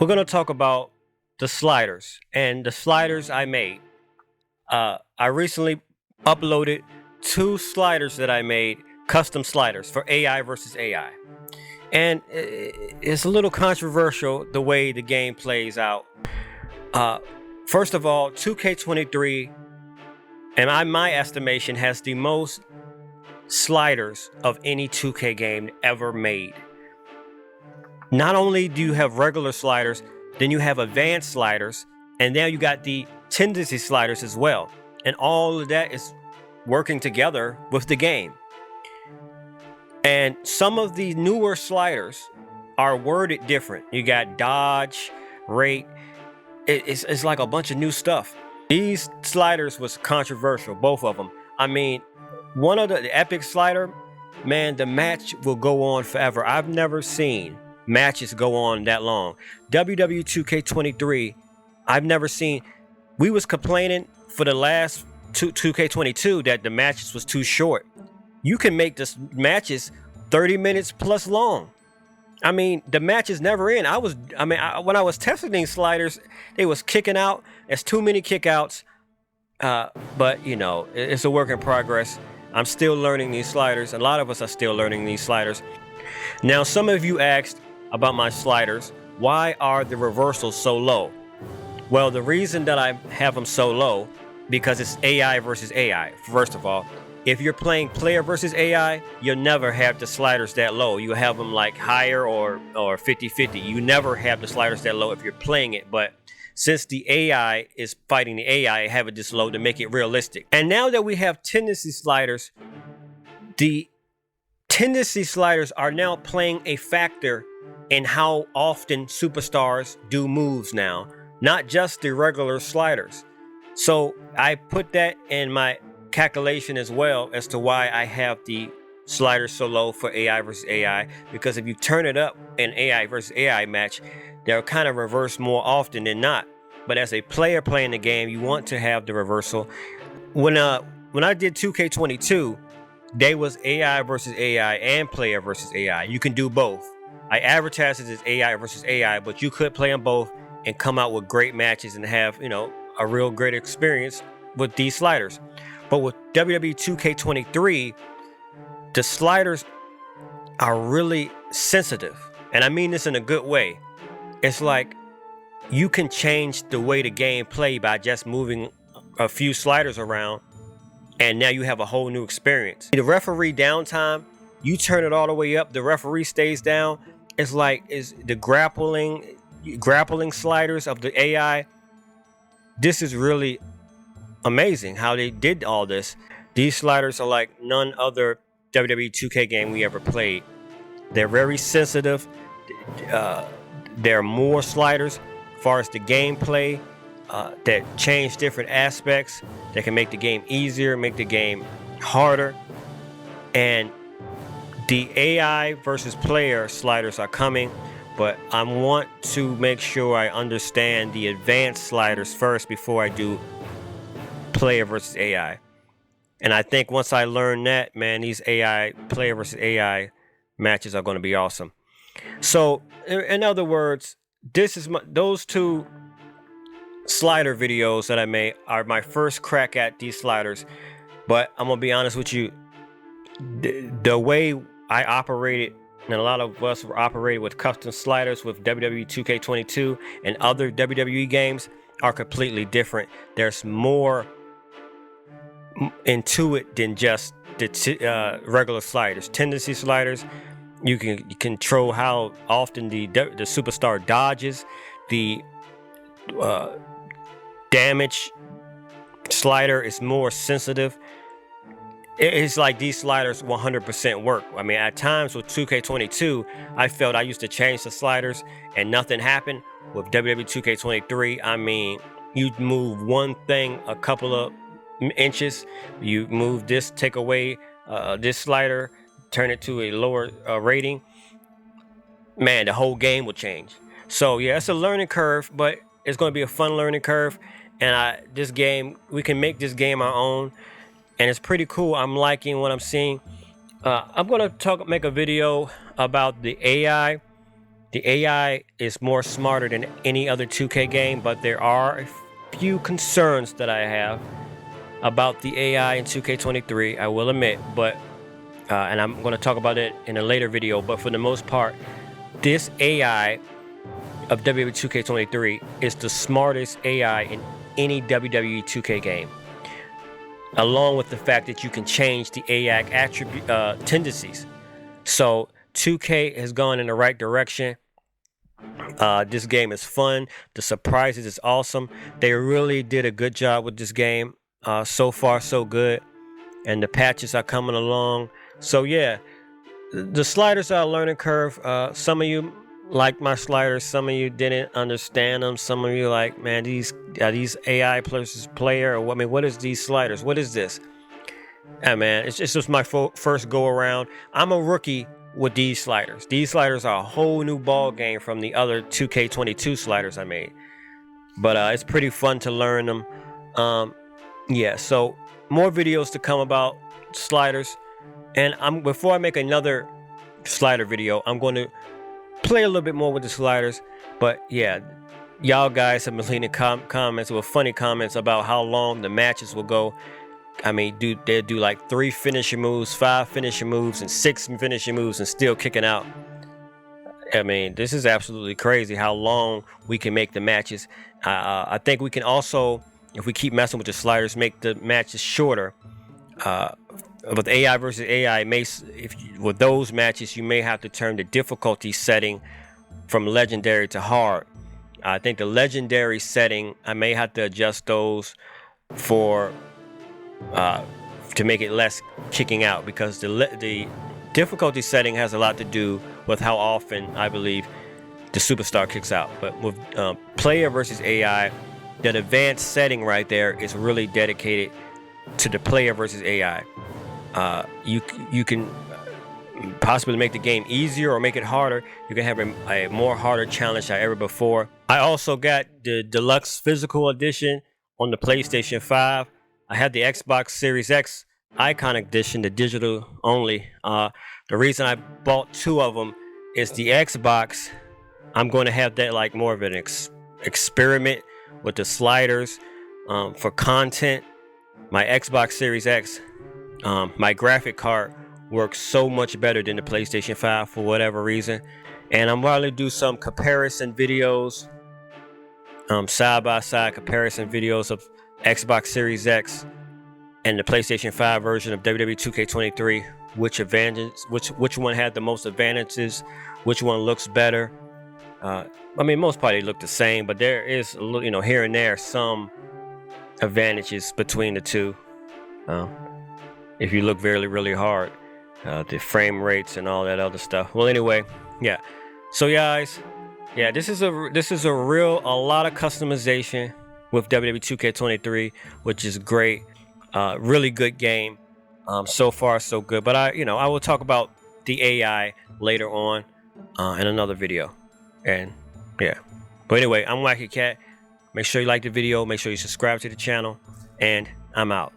We're going to talk about the sliders and the sliders I made. I recently uploaded 2 sliders that I made, custom sliders for AI versus AI. And it's a little controversial the way the game plays out. First of all, 2K23, in my estimation, has the most sliders of any 2K game ever made. Not only do you have regular sliders, then you have advanced sliders, and now you got the tendency sliders as well. And all of that is working together with the game. And some of the newer sliders are worded different. You got dodge, rate. It's like a bunch of new stuff. These sliders was controversial, both of them. I mean, one of the epic slider, man, the match will go on forever. I've never seen matches go on that long. WWE 2K23, I've never seen. We was complaining for the last 2K22 that the matches was too short. You can make this matches 30 minutes plus long. I mean, the matches never end. When I was testing these sliders, they was kicking out. It's too many kickouts. But you know, it's a work in progress. I'm still learning these sliders. A lot of us are still learning these sliders. Now, some of you asked about my sliders. Why are the reversals so low? Well, the reason that I have them so low, because it's AI versus AI. First of all, if you're playing player versus AI, you'll never have the sliders that low. You have them like higher or 50-50. You never have the sliders that low if you're playing it. But since the AI is fighting the AI, I have it this low to make it realistic. And now that we have tendency sliders, the tendency sliders are now playing a factor in how often superstars do moves now, not just the regular sliders. So I put that in my calculation as well as to why I have the sliders so low for AI versus AI, because if you turn it up in AI versus AI match, they'll kind of reverse more often than not. But as a player playing the game, you want to have the reversal. When I did 2K22, they was AI versus AI and player versus AI. You can do both. I advertised it as AI versus AI, but you could play them both and come out with great matches and have, you know, a real great experience with these sliders. But with WWE 2K23, the sliders are really sensitive. And I mean this in a good way. It's like you can change the way the game play by just moving a few sliders around, and now you have a whole new experience. The referee downtime, you turn it all the way up, the referee stays down. It's like the grappling sliders of the AI. This is really amazing how they did all this. These sliders are like none other WWE 2K game we ever played. They're very sensitive. There are more sliders as far as the gameplay that change different aspects that can make the game easier, make the game harder. And the AI versus player sliders are coming, but I want to make sure I understand the advanced sliders first before I do player versus AI. And I think once I learn that, man, these AI player versus AI matches are going to be awesome. So in other words, those 2 slider videos that I made are my first crack at these sliders. But I'm gonna be honest with you, the way I operated, and a lot of us were operated with custom sliders with WWE 2K22 and other WWE games, are completely different. There's more into it than just the regular sliders. Tendency sliders, you can control how often the superstar dodges. The damage slider is more sensitive. It's like these sliders 100% work. I mean, at times with 2K22, I felt I used to change the sliders and nothing happened. With WWE 2K23, I mean, you move one thing a couple of inches, you move this, take away this slider, turn it to a lower rating, man, the whole game will change. So yeah, it's a learning curve, but it's going to be a fun learning curve. And this game, we can make this game our own, and it's pretty cool. I'm liking what I'm seeing. I'm going to make a video about the AI The AI is more smarter than any other 2K game, but there are a few concerns that I have about the AI in 2K23, I will admit, but and I'm going to talk about it in a later video, but for the most part, this AI of WWE 2K23 is the smartest AI in any WWE 2K game, along with the fact that you can change the AI attribute tendencies. So 2K has gone in the right direction. This game is fun. The surprises is awesome. They really did a good job with this game. So far, so good. And the patches are coming along. So yeah, the sliders are a learning curve. Some of you like my sliders. Some of you didn't understand them. Some of you like, man, these AI versus player. Or I mean, what is these sliders? What is this? Yeah, man, it's just my first go around. I'm a rookie with these sliders. These sliders are a whole new ball game from the other 2K22 sliders I made. But it's pretty fun to learn them. Yeah, so more videos to come about sliders. And before I make another slider video, I'm going to play a little bit more with the sliders. But yeah, y'all guys have been leaving comments with funny comments about how long the matches will go. I mean, they'll do like 3 finishing moves, 5 finishing moves, and 6 finishing moves and still kicking out. I mean, this is absolutely crazy how long we can make the matches. I think we can also, if we keep messing with the sliders, make the matches shorter. With AI versus AI, with those matches, you may have to turn the difficulty setting from legendary to hard. I think the legendary setting, I may have to adjust those for to make it less kicking out, because the difficulty setting has a lot to do with how often I believe the superstar kicks out. But with player versus AI, that advanced setting right there is really dedicated to the player versus AI. You can possibly make the game easier or make it harder. You can have a more harder challenge than ever before. I also got the deluxe physical edition on the PlayStation 5. I had the Xbox Series X Iconic Edition, the digital only. The reason I bought 2 of them is the Xbox, I'm going to have that like more of an experiment with the sliders for content. My Xbox Series X, my graphic card works so much better than the PlayStation 5 for whatever reason. And I'm going to do some comparison videos, side-by-side comparison videos of Xbox Series X and the PlayStation 5 version of WWE 2K23. Which one had the most advantages? Which one looks better? I mean, most probably look the same, but there is, here and there some advantages between the two. If you look really, really hard, the frame rates and all that other stuff. Well, anyway, yeah. So guys, yeah, this is a lot of customization with WWE 2K23, which is great. Really good game. So far, so good. But I will talk about the AI later on in another video. And yeah. But anyway, I'm Wacky Cat. Make sure you like the video. Make sure you subscribe to the channel. And I'm out.